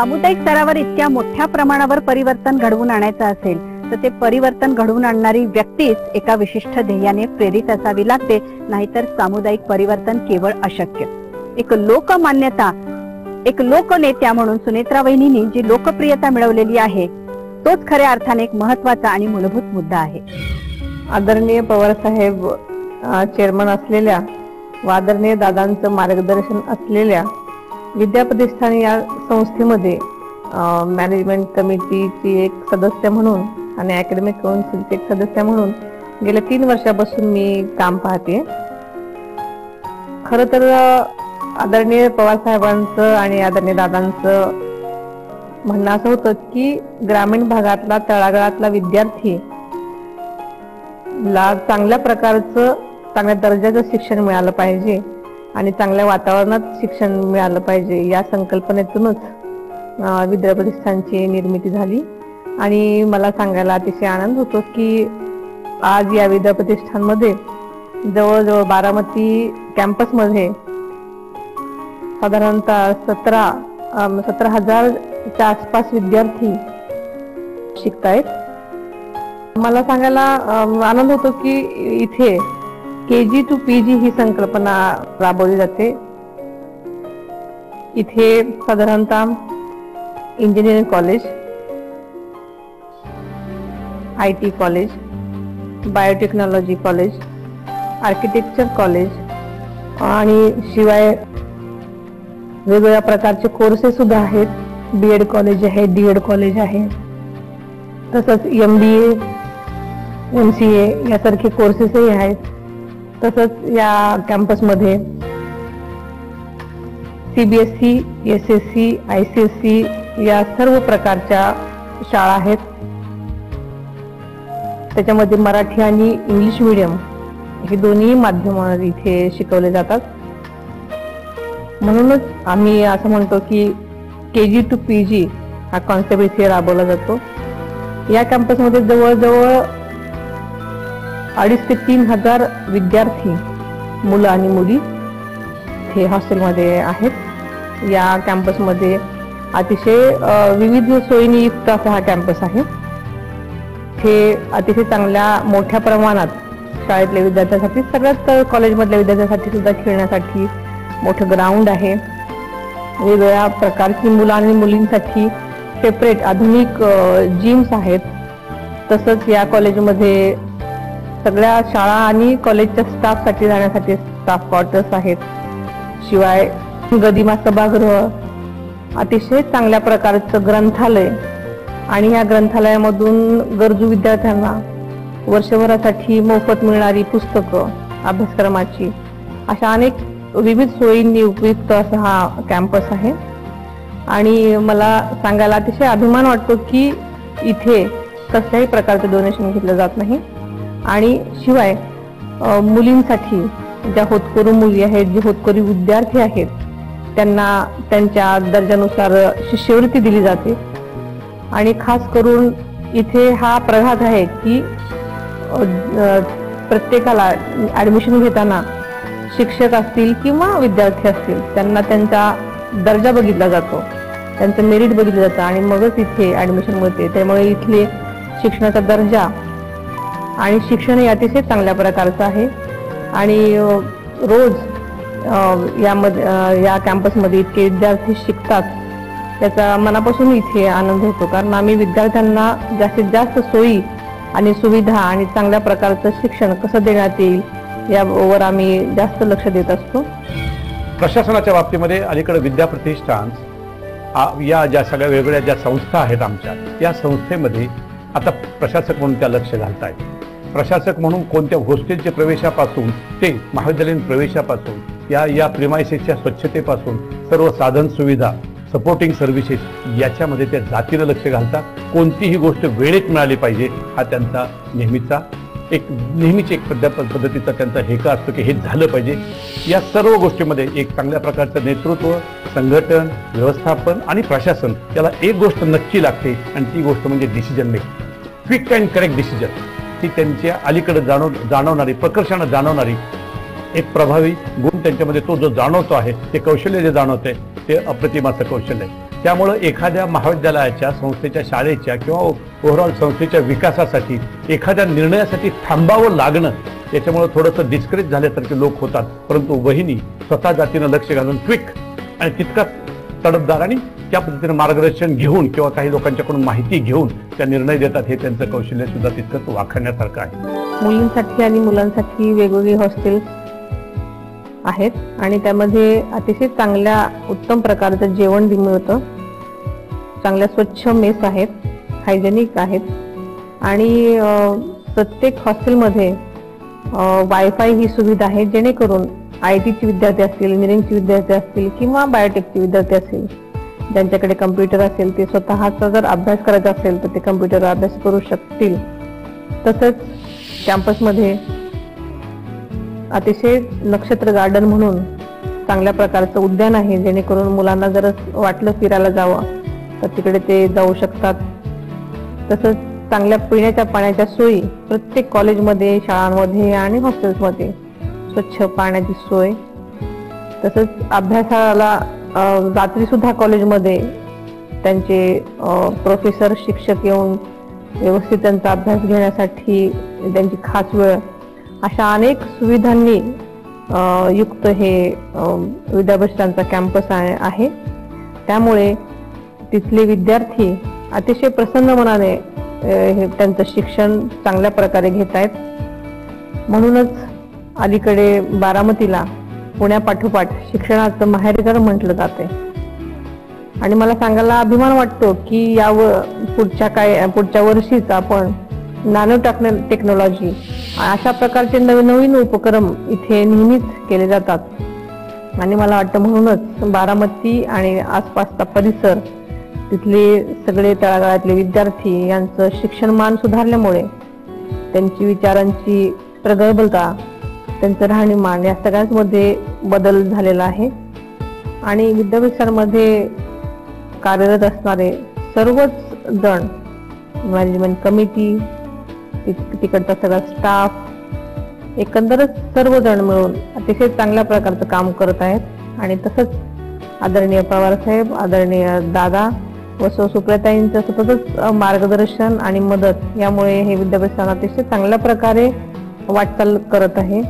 सामुदायिक स्तरावर इतक्या मोठ्या प्रमाणावर परिवर्तन घडवून आणायचं असेल तर ते परिवर्तन घडवून आणणारी व्यक्तीच एका विशिष्ट ध्येयाने प्रेरित असावी लागते, नाहीतर सामुदायिक परिवर्तन केवळ अशक्य। एक लोकमान्यता, एक लोकनेत्या म्हणून सुनेत्रा वहिनींनी जी लोकप्रियता मिळवलेली आहे तोच खऱ्या अर्थाने एक महत्त्वाचा आणि मूलभूत मुद्दा आहे। आदरणीय पवार साहेब चेअरमन असलेल्या व आदरणीय दादांचं मार्गदर्शन असलेल्या विद्याप्रतिष्ठान या संस्थेमध्ये मॅनेजमेंट कमिटीची एक सदस्य म्हणून आणि अकॅडमिक काउन्सिलचे एक सदस्य म्हणून गेल्या 3 वर्षापासून मी काम पाहते। खरं तर आदरणीय पवार साहेबांचं आणि आदरणीय दादांचं म्हणणं असं होतं की ग्रामीण भागातला तळागाळातला विद्यार्थी ला चांगल्या प्रकारचं चांगल्या दर्जाचं शिक्षण मिळालं पाहिजे आणि चांगल्या वातावरणात शिक्षण मिळालं पाहिजे, या संकल्पनेतूनच विद्याप्रतिष्ठानची निर्मिती झाली। आणि मला सांगायला अतिशय आनंद होतो की आज या विद्याप्रतिष्ठानमध्ये जवळजवळ बारामती कॅम्पसमध्ये साधारणतः 17,000च्या आसपास विद्यार्थी शिकतायत। मला सांगायला आनंद होतो की इथे KG to PG ही संकल्पना राबवली जाते। इथे साधारणतः engineering college, IT college, biotechnology college, architecture college आणि शिवाय वेगवेगळ्या प्रकारचे कोर्सेस सुद्धा आहेत। BEd कॉलेज आहे, DEd कॉलेज आहे, तसंच MBA, MCA यासारखे कोर्सेसही आहेत। तसंच या कॅम्पसमध्ये CBSE, SSC, ICSE या सर्व प्रकारच्या शाळा आहेत। त्याच्यामध्ये मराठी आणि इंग्लिश मीडियम हे दोन्ही माध्यम इथे शिकवले जातात। म्हणूनच आम्ही असं म्हणतो की KG to PG हा कॉन्सेप्ट इथे राबवला जातो। या कॅम्पसमध्ये जवळजवळ 2,500 ते 3,000 विद्यार्थी, मुलं आणि मुली हे हॉस्टेलमध्ये आहेत। या कॅम्पसमध्ये अतिशय विविध सोयींनी युक्त असा हा कॅम्पस आहे। हे अतिशय चांगल्या मोठ्या प्रमाणात शाळेतल्या विद्यार्थ्यांसाठी, सगळ्याच कॉलेजमधल्या विद्यार्थ्यांसाठी सुद्धा खेळण्यासाठी मोठं ग्राउंड आहे। वेगवेगळ्या प्रकारची मुलं आणि मुलींसाठी सेपरेट आधुनिक जिम्स आहेत। तसंच या कॉलेजमध्ये सगळ्या शाळा आणि कॉलेजच्या स्टाफसाठी जाण्यासाठी स्टाफ क्वार्टर्स आहेत। शिवाय गदिमा सभागृह, अतिशय चांगल्या प्रकारचं ग्रंथालय आणि या ग्रंथालयामधून गरजू विद्यार्थ्यांना वर्षभरासाठी मोफत मिळणारी पुस्तकं, अभ्यासक्रमाची अशा अनेक विविध सोयींनी उपयुक्त असा हा कॅम्पस आहे। आणि मला सांगायला अतिशय अभिमान वाटतो की इथे कसल्याही प्रकारचं डोनेशन घेतलं जात नाही। आणि शिवाय मुलींसाठी ज्या होतकरू मुली आहेत, जे होतकरू विद्यार्थी आहेत, त्यांना त्यांच्या दर्जानुसार शिष्यवृत्ती दिली जाते। आणि खास करून इथे हा प्रघात आहे की प्रत्येकाला ऍडमिशन घेताना शिक्षक असतील किंवा विद्यार्थी असतील त्यांना त्यांचा दर्जा बघितला जातो, त्यांचं मेरिट बघितलं जातं आणि मगच इथे ऍडमिशन मिळते। त्यामुळे इथले शिक्षणाचा दर्जा आणि शिक्षणही अतिशय चांगल्या प्रकारचं आहे। आणि रोज या कॅम्पसमध्ये इतके विद्यार्थी शिकतात, त्याचा मनापासून इथे आनंद होतो। कारण आम्ही विद्यार्थ्यांना जास्तीत जास्त सोयी आणि सुविधा आणि चांगल्या प्रकारचं शिक्षण कसं देण्यात येईल यावर आम्ही जास्त लक्ष देत असतो। प्रशासनाच्या बाबतीमध्ये अलीकडे विद्याप्रतिष्ठान या ज्या सगळ्या वेगवेगळ्या ज्या संस्था आहेत आमच्या, या संस्थेमध्ये आता प्रशासक म्हणून त्या लक्ष घालतायत। प्रशासक म्हणून कोणत्या हॉस्टेलच्या प्रवेशापासून ते महाविद्यालयीन प्रवेशापासून या प्रिमायसेसच्या स्वच्छतेपासून सर्व साधन सुविधा, सपोर्टिंग सर्व्हिसेस याच्यामध्ये त्या जातीनं लक्ष घालतात। कोणतीही गोष्ट वेळेत मिळाली पाहिजे हा त्यांचा नेहमीच एक पद्धतीचा त्यांचा हेका असतो की हे झालं पाहिजे। या सर्व गोष्टीमध्ये एक चांगल्या प्रकारचं नेतृत्व, संघटन, व्यवस्थापन आणि प्रशासन याला एक गोष्ट नक्की लागते आणि ती गोष्ट म्हणजे decision making, quick and correct decision. ही त्यांच्या अलीकडे जाणवणारी, प्रकर्षानं जाणवणारी एक प्रभावी गुण त्यांच्यामध्ये तो जो जाणवतो आहे, ते कौशल्य जे जाणवत आहे ते अप्रतिमाचं कौशल्य आहे। त्यामुळं एखाद्या महाविद्यालयाच्या, संस्थेच्या, शाळेच्या किंवा ओव्हरऑल संस्थेच्या विकासासाठी एखाद्या निर्णयासाठी थांबावं लागणं, याच्यामुळे थोडंसं डिस्करेज झाल्यासारखे लोक होतात. परंतु वहिनी स्वतः जातीनं लक्ष घालून क्विक आणि तितकाच तडफदार आणि त्या पद्धतीनं मार्गदर्शन घेऊन किंवा काही लोकांच्याकडून माहिती घेऊन त्या निर्णय देतात. हे त्यांचं कौशल्य सुद्धा तितकंच वाखाणण्यासारखं आहे. मुलींसाठी आणि मुलांसाठी वेगवेगळी हॉस्टेल्स आहेत आणि त्यामध्ये अतिशय चांगल्या उत्तम प्रकारचं जेवण मिळतं. चांगल्या स्वच्छ मेस आहेत, हायजेनिक आहेत आणि प्रत्येक हॉस्टेलमध्ये वायफाय ही सुविधा आहे, जेणेकरून IT चे विद्यार्थी असतील, इंजिनिअरिंगचे विद्यार्थी असतील किंवा बायोटेकचे विद्यार्थी असतील, ज्यांच्याकडे कम्प्युटर असेल, ते स्वतःचा जर अभ्यास करायचा असेल तर ते कम्प्युटर अभ्यास करू शकतील. तसंच कॅम्पसमध्ये अतिशय नक्षत्र गार्डन म्हणून चांगल्या प्रकारचं उद्यान आहे, जेणेकरून मुलांना जर वाटलं फिरायला जावं तर तिकडे ते जाऊ शकतात. तसंच चांगल्या पिण्याच्या पाण्याच्या सोयी प्रत्येक कॉलेजमध्ये, शाळांमध्ये आणि हॉस्टेल्समध्ये स्वच्छ पाण्याची सोय. तसंच अभ्यासाला रात्री सुद्धा कॉलेजमध्ये त्यांचे प्रोफेसर, शिक्षक येऊन व्यवस्थित त्यांचा अभ्यास घेण्यासाठी त्यांची खास वेळ, अशा अनेक सुविधांनी युक्त हे विद्यापीठांचा कॅम्पस आहे. त्यामुळे तिथले विद्यार्थी अतिशय प्रसन्न मनाने हे त्यांचं शिक्षण चांगल्या प्रकारे घेत आहेत. म्हणूनच अलीकडे बारामतीला पुण्यापाठोपाठ शिक्षणाचं माहेरघर म्हटलं जाते आणि मला सांगायला अभिमान वाटतो की पुढच्या वर्षीच आपण नॅनो टेक्नॉलॉजी अशा प्रकारचे नवीन उपक्रम इथे नेहमीच केले जातात आणि मला वाटतं म्हणूनच बारामती आणि आसपासचा परिसर, तिथले सगळे तळागाळातले विद्यार्थी यांचं शिक्षणमान सुधारल्यामुळे त्यांची विचारांची प्रगल्भता, त्यांचं राहणीमान या सगळ्याच मध्ये बदल झालेला आहे आणि विद्यापीठांमध्ये कार्यरत असणारे सर्वच जण, मॅनेजमेंट कमिटी, तिकडचा सगळा स्टाफ, एकंदरच सर्वजण मिळून अतिशय चांगल्या प्रकारचं काम करत आहेत आणि तसंच आदरणीय पवार साहेब, आदरणीय दादा व सुप्रियाताईंचं सततच मार्गदर्शन आणि मदत यामुळे हे विद्यापीठ अतिशय चांगल्या प्रकारे वाटचाल करत आहे.